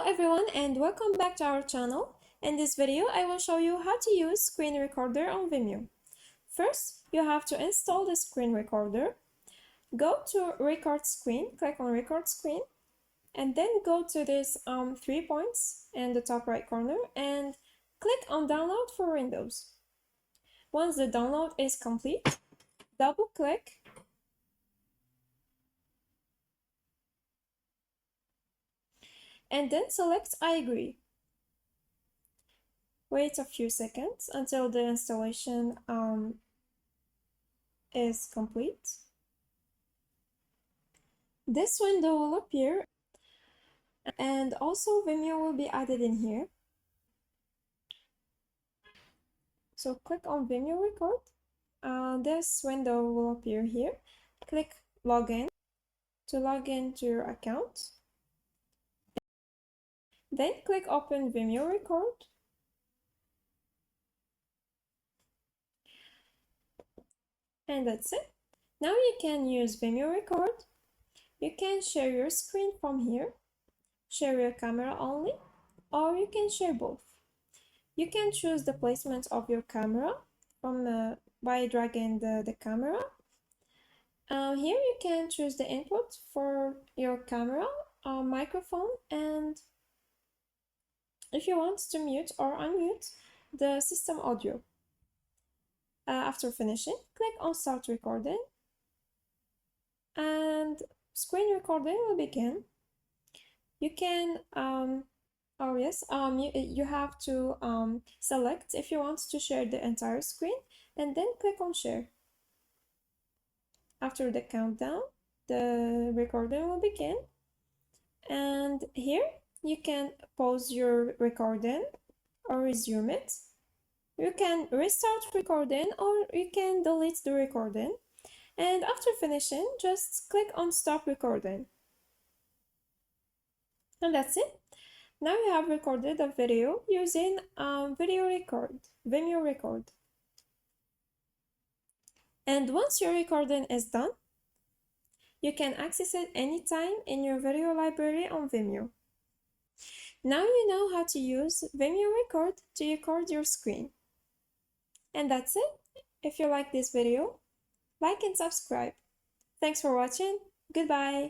everyone and welcome back to our channel. In this video, I will show you how to use screen recorder on Vimeo. First, you have to install the screen recorder. Go to record screen, click on record screen, and then go to this 3 points in the top right corner and click on download for Windows. Once the download is complete, double click and then select I agree. Wait a few seconds until the installation is complete. This window will appear and also Vimeo will be added in here. So click on Vimeo record. This window will appear here. Click login to log into your account. Then click open Vimeo record. And that's it. Now you can use Vimeo record. You can share your screen from here, share your camera only, or you can share both. You can choose the placement of your camera by dragging the camera. Here you can choose the input for your camera, microphone, and if you want to mute or unmute the system audio. After finishing, click on start recording and screen recording will begin. You can you have to select if you want to share the entire screen and then click on share. After the countdown, the recording will begin, and here you can pause your recording or resume it. You can restart recording or you can delete the recording, and after finishing, just click on stop recording. And that's it. Now you have recorded a video using Vimeo record. And once your recording is done, you can access it anytime in your video library on Vimeo. Now you know how to use Vimeo record to record your screen. And that's it. If you like this video, like and subscribe. Thanks for watching. Goodbye.